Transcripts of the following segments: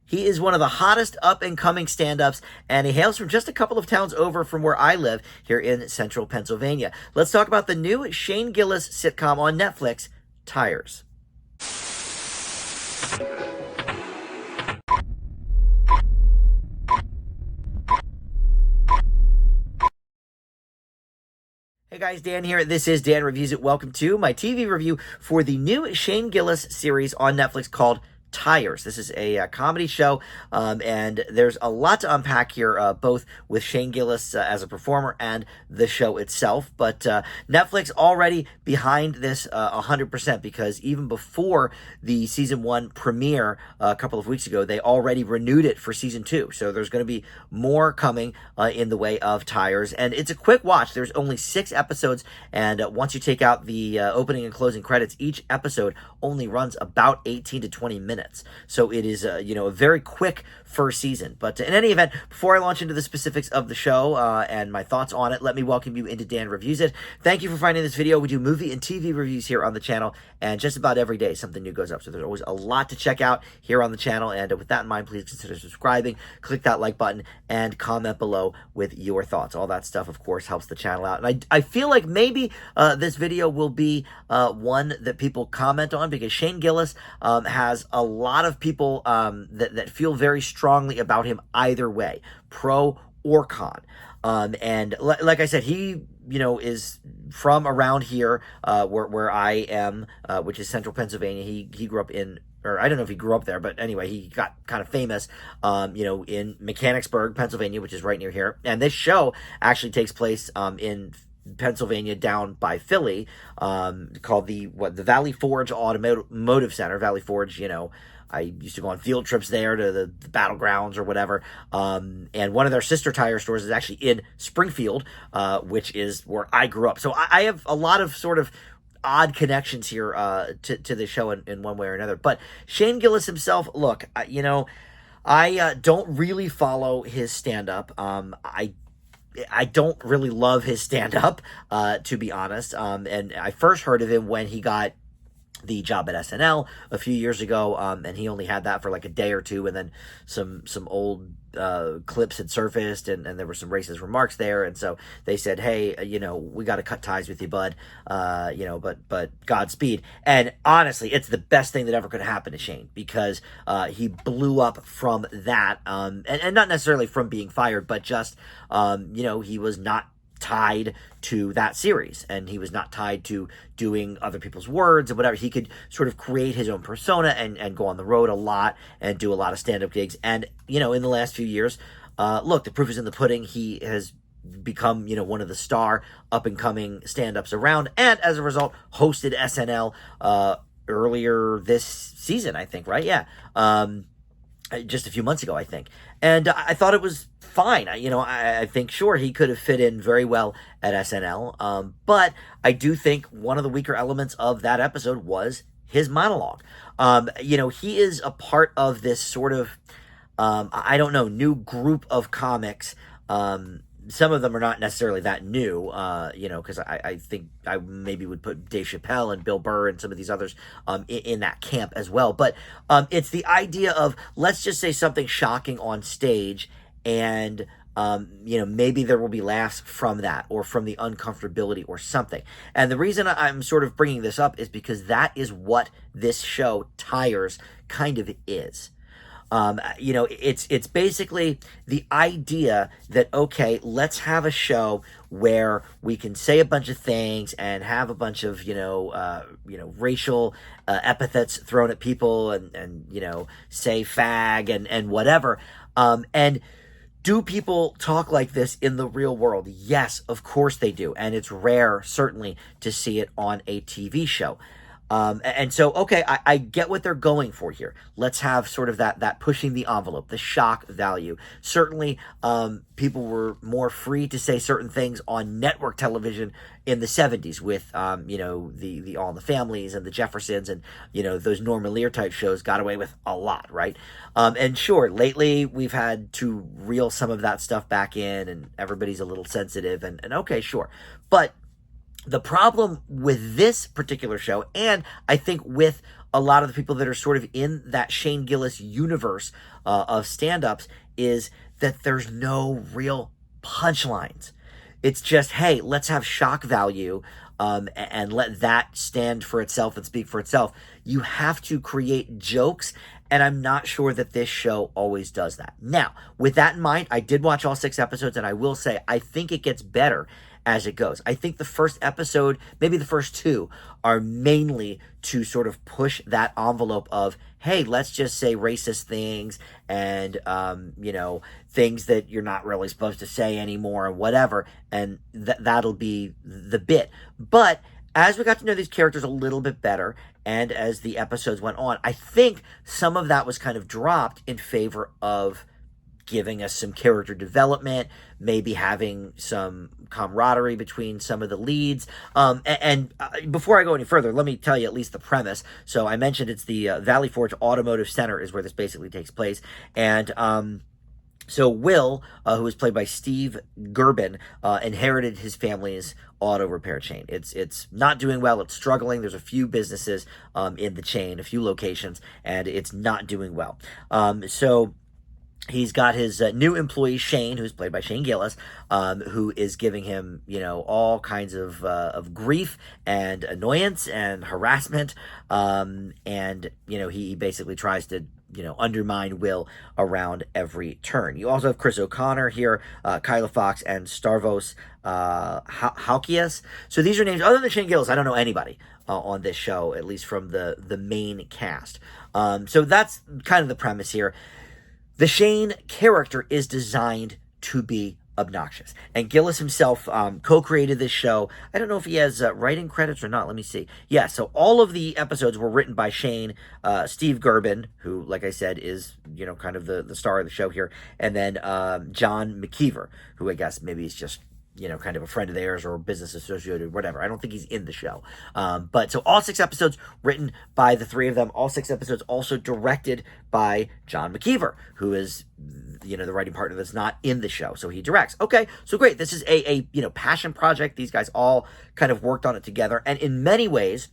He is one of the hottest up-and-coming stand-ups, and he hails from just a couple of towns over from where I live here in central Pennsylvania. Let's talk about the new Shane Gillis sitcom on Netflix, Tires. Hey guys, Dan here. This is Dan Reviews It. Welcome to my TV review for the new Shane Gillis series on Netflix called Tires. This is a comedy show, and there's a lot to unpack here, both with Shane Gillis as a performer and the show itself. But Netflix already behind this 100%, because even before the season 1 premiere a couple of weeks ago, they already renewed it for season 2. So there's going to be more coming in the way of Tires, and it's a quick watch. There's only 6 episodes, and once you take out the opening and closing credits, each episode only runs about 18 to 20 minutes. So it is, a very quick first season. But in any event, before I launch into the specifics of the show and my thoughts on it, let me welcome you into Dan Reviews It. Thank you for finding this video. We do movie and TV reviews here on the channel, and just about every day something new goes up. So there's always a lot to check out here on the channel. And with that in mind, please consider subscribing, click that like button, and comment below with your thoughts. All that stuff, of course, helps the channel out. And I feel like maybe this video will be one that people comment on, because Shane Gillis has a lot of people that feel very strongly about him either way, pro or con. And like I said, he is from around here where I am, which is central Pennsylvania. He grew up in, or I don't know if he grew up there, but anyway, he got kind of famous, in Mechanicsburg, Pennsylvania, which is right near here. And this show actually takes place in Pennsylvania, down by Philly, called the Valley Forge Automotive Center. Valley Forge, I used to go on field trips there to the battlegrounds or whatever. And one of their sister tire stores is actually in Springfield, which is where I grew up. So I have a lot of sort of odd connections here to the show in one way or another. But Shane Gillis himself, look, I don't really follow his stand-up. I don't really love his stand-up, to be honest. And I first heard of him when he got the job at SNL a few years ago, and he only had that for like a day or two, and then some old clips had surfaced, and there were some racist remarks there, and so they said, hey, we got to cut ties with you, bud, but Godspeed. And honestly, it's the best thing that ever could happen to Shane, because he blew up from that, and not necessarily from being fired, but just, he was not tied to that series, and he was not tied to doing other people's words and whatever. He could sort of create his own persona and go on the road a lot and do a lot of stand-up gigs. And in the last few years, look, the proof is in the pudding. He has become one of the star up-and-coming stand-ups around, and as a result hosted SNL earlier this season, I think, right? Yeah, just a few months ago, I think. And I thought it was fine. I think, sure, he could have fit in very well at SNL. But I do think one of the weaker elements of that episode was his monologue. He is a part of this sort of, new group of comics. Some of them are not necessarily that new, because I think I maybe would put Dave Chappelle and Bill Burr and some of these others in that camp as well. But it's the idea of, let's just say something shocking on stage, and maybe there will be laughs from that, or from the uncomfortability or something. And the reason I'm sort of bringing this up is because that is what this show, Tires, kind of is. It's basically the idea that, okay, let's have a show where we can say a bunch of things and have a bunch of, racial epithets thrown at people, and say fag and whatever. And do people talk like this in the real world? Yes, of course they do. And it's rare, certainly, to see it on a TV show. And so, okay, I get what they're going for here. Let's have sort of that pushing the envelope, the shock value. Certainly, people were more free to say certain things on network television in the 70s with, the All in the Families and the Jeffersons, and, those Norma Lear type shows got away with a lot, right? And sure, lately we've had to reel some of that stuff back in, and everybody's a little sensitive, and okay, sure. But the problem with this particular show, and I think with a lot of the people that are sort of in that Shane Gillis universe of stand-ups is that there's no real punchlines. It's just, hey, let's have shock value and let that stand for itself and speak for itself. You have to create jokes, and I'm not sure that this show always does that. Now, with that in mind, I did watch all 6 episodes, and I will say I think it gets better as it goes. I think the first episode, maybe the first 2, are mainly to sort of push that envelope of, hey, let's just say racist things and, things that you're not really supposed to say anymore or whatever, and that'll be the bit. But as we got to know these characters a little bit better, and as the episodes went on, I think some of that was kind of dropped in favor of giving us some character development, maybe having some camaraderie between some of the leads. Before I go any further, let me tell you at least the premise. So I mentioned it's the Valley Forge Automotive Center is where this basically takes place. And so Will, who was played by Steve Gerben, inherited his family's auto repair chain. It's not doing well. It's struggling. There's a few businesses in the chain, a few locations, and it's not doing well. So he's got his new employee, Shane, who's played by Shane Gillis, who is giving him, all kinds of grief and annoyance and harassment. He basically tries to, undermine Will around every turn. You also have Chris O'Connor here, Kyla Fox, and Stavros Halkias. So these are names, other than Shane Gillis, I don't know anybody on this show, at least from the main cast. So that's kind of the premise here. The Shane character is designed to be obnoxious. And Gillis himself co-created this show. I don't know if he has writing credits or not. Let me see. Yeah, so all of the episodes were written by Shane, Steve Gerben, who, like I said, is, kind of the star of the show here, and then John McKeever, who I guess maybe is just, kind of a friend of theirs or business associated, whatever. I don't think he's in the show. But so all 6 episodes written by the 3 of them, all 6 episodes also directed by John McKeever, who is, the writing partner that's not in the show. So he directs. Okay, so great. This is a passion project. These guys all kind of worked on it together. And in many ways,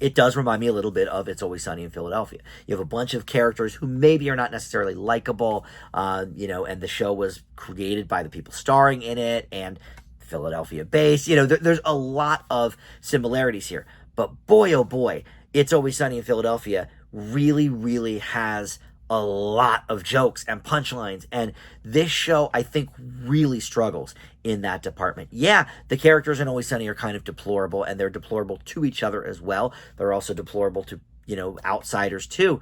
it does remind me a little bit of It's Always Sunny in Philadelphia. You have a bunch of characters who maybe are not necessarily likable, and the show was created by the people starring in it and Philadelphia-based. There's a lot of similarities here. But boy, oh boy, It's Always Sunny in Philadelphia really, really has a lot of jokes and punchlines, and this show, I think, really struggles in that department. Yeah, the characters in Always Sunny are kind of deplorable, and they're deplorable to each other as well. They're also deplorable to, outsiders too.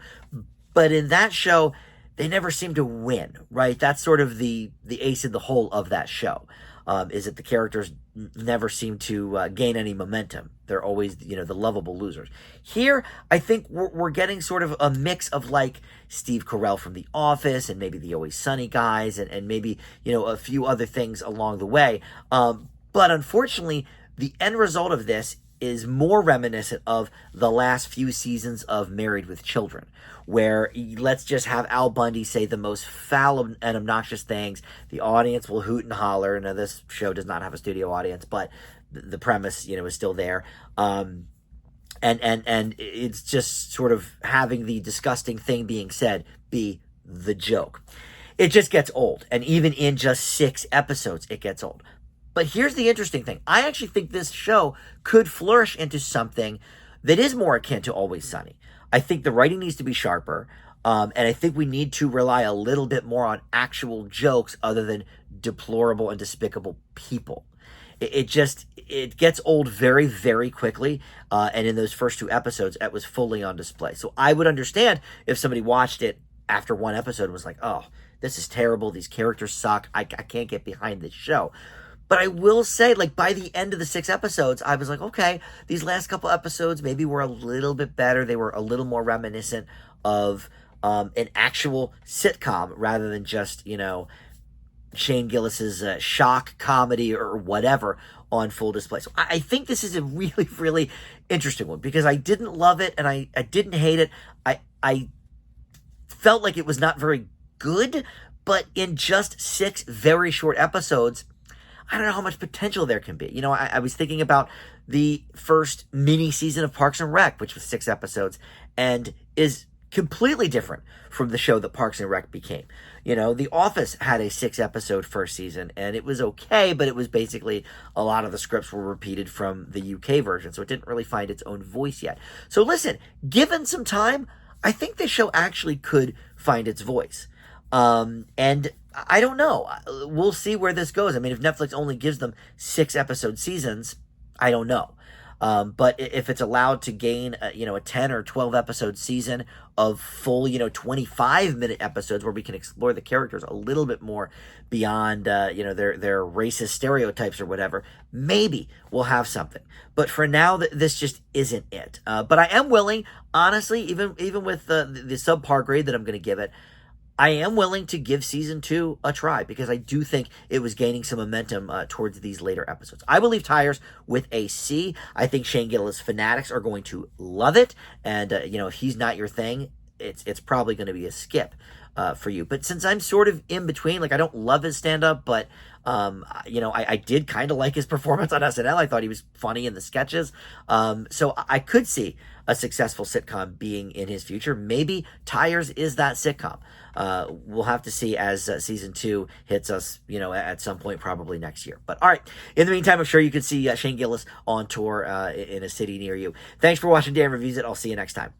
But in that show, they never seem to win, right? That's sort of the ace in the hole of that show, is that the characters never seem to gain any momentum. They're always, the lovable losers. Here, I think we're getting sort of a mix of like Steve Carell from The Office and maybe the Always Sunny guys and maybe, a few other things along the way. But unfortunately, the end result of this is more reminiscent of the last few seasons of Married with Children, where let's just have Al Bundy say the most foul and obnoxious things. The audience will hoot and holler. Now, this show does not have a studio audience, but the premise, is still there. And it's just sort of having the disgusting thing being said be the joke. It just gets old. And even in just 6 episodes, it gets old. But here's the interesting thing. I actually think this show could flourish into something that is more akin to Always Sunny. I think the writing needs to be sharper, and I think we need to rely a little bit more on actual jokes other than deplorable and despicable people. It gets old very, very quickly, and in those first 2 episodes, it was fully on display. So I would understand if somebody watched it after 1 episode and was like, oh, this is terrible, these characters suck, I can't get behind this show. But I will say, like, by the end of the 6 episodes, I was like, okay, these last couple episodes maybe were a little bit better. They were a little more reminiscent of an actual sitcom rather than just, Shane Gillis's shock comedy or whatever on full display. So I think this is a really, really interesting one because I didn't love it and I didn't hate it. I felt like it was not very good, but in just 6 very short episodes, I don't know how much potential there can be. I was thinking about the first mini season of Parks and Rec, which was 6 episodes, and is completely different from the show that Parks and Rec became. The Office had a 6-episode first season, and it was okay, but it was basically a lot of the scripts were repeated from the UK version, so it didn't really find its own voice yet. So listen, given some time, I think this show actually could find its voice. And I don't know. We'll see where this goes. I mean, if Netflix only gives them 6-episode seasons, I don't know. But if it's allowed to gain, a 10 or 12 episode season of full, 25-minute episodes where we can explore the characters a little bit more beyond, their racist stereotypes or whatever, maybe we'll have something. But for now, this just isn't it. But I am willing, honestly, even with the subpar grade that I'm going to give it, I am willing to give season 2 a try because I do think it was gaining some momentum towards these later episodes. I will leave Tires with a C. I think Shane Gillis fanatics are going to love it. And, if he's not your thing, it's probably going to be a skip for you. But since I'm sort of in between, I don't love his stand-up, but, I did kind of like his performance on SNL. I thought he was funny in the sketches. So I could see a successful sitcom being in his future. Maybe Tires is that sitcom. We'll have to see as season 2 hits us, at some point probably next year. But all right, in the meantime, I'm sure you can see Shane Gillis on tour in a city near you. Thanks for watching Dan Reviews It. I'll see you next time.